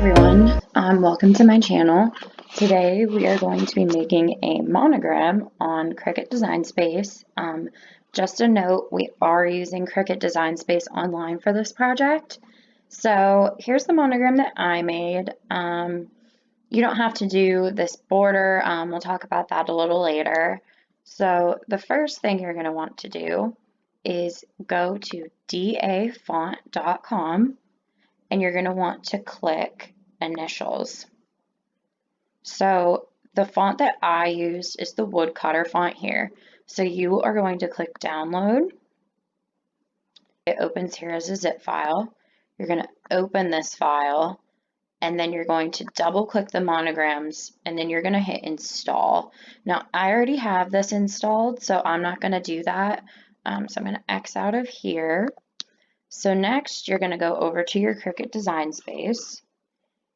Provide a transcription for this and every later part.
everyone, welcome to my channel. Today we are going to be making a monogram on Cricut Design Space. Just a note, we are using Cricut Design Space online for this project. So here's the monogram that I made. You don't have to do this border, we'll talk about that a little later. So the first thing you're going to want to do is go to dafont.com. and you're going to want to click initials. So the font that I used is the woodcutter font here. So you are going to click download. It opens here as a zip file. You're going to open this file and then you're going to double click the monograms and then you're going to hit install. Now I already have this installed, so I'm not going to do that. So I'm going to X out of here. So next, you're going to go over to your Cricut Design Space.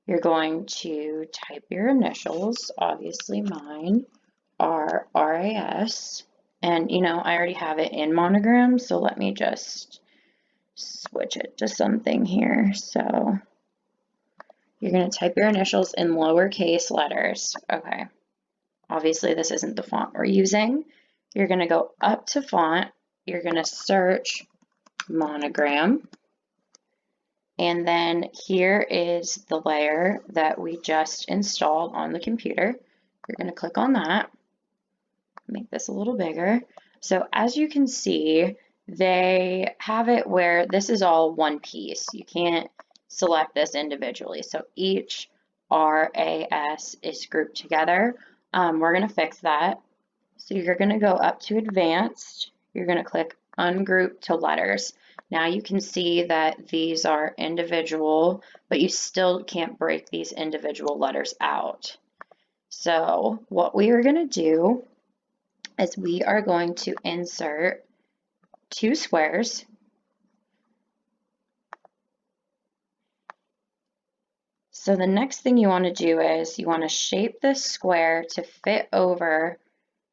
You're going to type your initials. Obviously, mine are RAS. And, I already have it in Monogram, so let me just switch it to something here. So you're going to type your initials in lowercase letters. Okay. Obviously, this isn't the font we're using. You're going to go up to font. You're going to search Monogram. And then here is the layer that we just installed on the computer. You're going to click on that, make this a little bigger. So as you can see, they have it where this is all one piece. You can't select this individually. So each RAS is grouped together. We're going to fix that. So you're going to go up to advanced. You're going to click ungroup to letters. Now you can see that these are individual, but you still can't break these individual letters out. So what we are going to do is we are going to insert two squares. So the next thing you want to do is you want to shape this square to fit over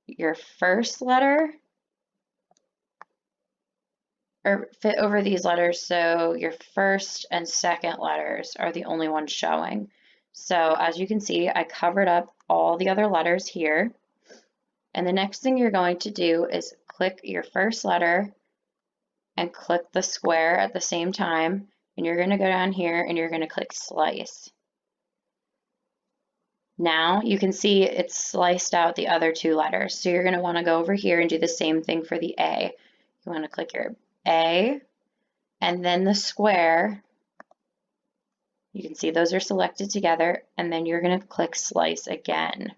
your first letter, or fit over these letters, so your first and second letters are the only ones showing. So as you can see, I covered up all the other letters here. And the next thing you're going to do is click your first letter and click the square at the same time. And you're going to go down here and you're going to click slice. Now you can see it's sliced out the other two letters. So you're going to want to go over here and do the same thing for the A. You want to click your A, and then the square. You can see those are selected together, and then you're going to click slice again.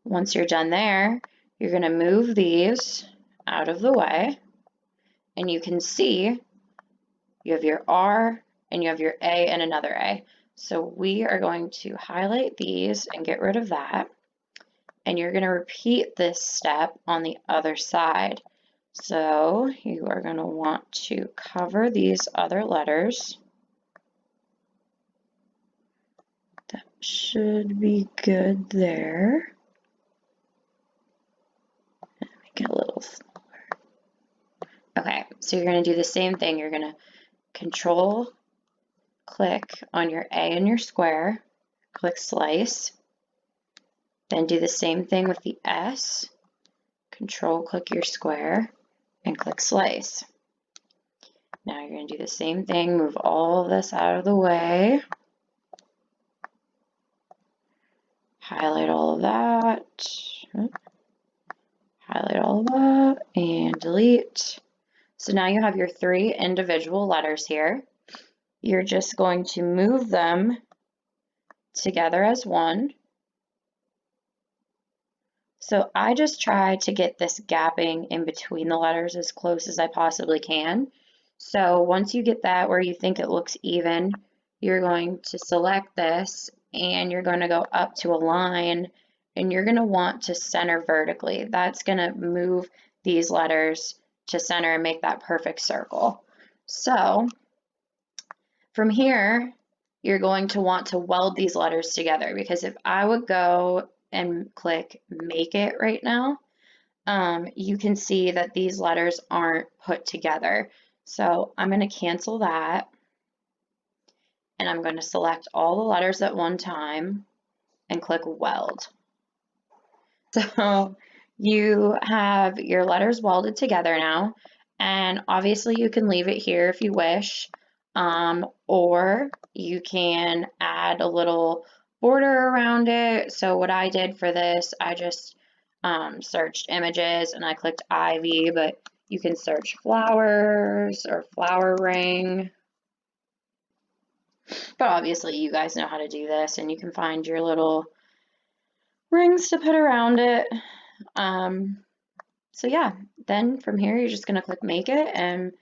Once you're done there, you're going to move these out of the way, and you can see you have your R and you have your A and another A. So we are going to highlight these and get rid of that, and you're going to repeat this step on the other side. So you are going to want to cover these other letters. That should be good there. Make it a little smaller. Okay, so you're going to do the same thing. You're going to control click on your A and your square, click slice, then do the same thing with the S, control click your square, and click slice. Now you're going to do the same thing, move all of this out of the way, highlight all of that, highlight all of that, and delete. So now you have your three individual letters here. You're just going to move them together as one. So I just try to get this gapping in between the letters as close as I possibly can. So once you get that where you think it looks even, you're going to select this and you're going to go up to a line and you're going to want to center vertically. That's going to move these letters to center and make that perfect circle. So from here, you're going to want to weld these letters together, because if I would go and click make it right now, you can see that these letters aren't put together. So I'm going to cancel that. and I'm going to select all the letters at one time and click weld. So you have your letters welded together now, and obviously you can leave it here if you wish, or you can add a little border around it. So what I did for this, I just searched images and I clicked ivy, but you can search flowers or flower ring. But obviously you guys know how to do this, and you can find your little rings to put around it. So yeah, then from here you're just going to click make it and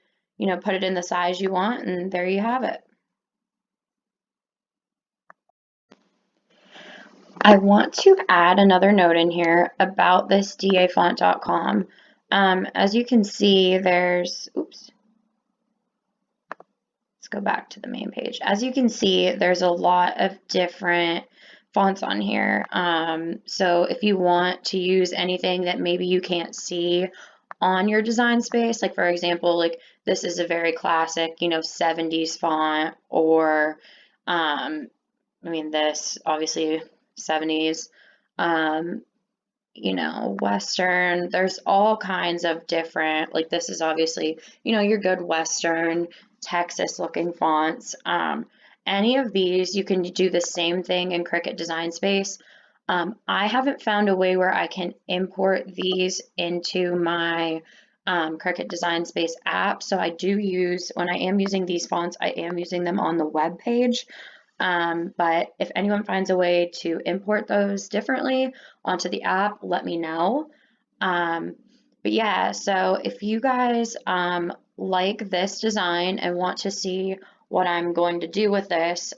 put it in the size you want, and there you have it. I want to add another note in here about this dafont.com. As you can see, there's, oops, let's go back to the main page. As you can see, there's a lot of different fonts on here. So if you want to use anything that maybe you can't see on your design space, like for example, like this is a very classic, 70s font, or this obviously 70s, Western. There's all kinds of different, like this is obviously, your good Western, Texas looking fonts. Any of these, you can do the same thing in Cricut Design Space. I haven't found a way where I can import these into my Cricut Design Space app. So I do use, when I am using these fonts, I am using them on the web page. But if anyone finds a way to import those differently onto the app, let me know. But yeah, so if you guys like this design and want to see what I'm going to do with this,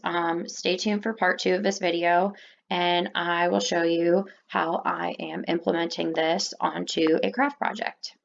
stay tuned for part 2 of this video, and I will show you how I am implementing this onto a craft project.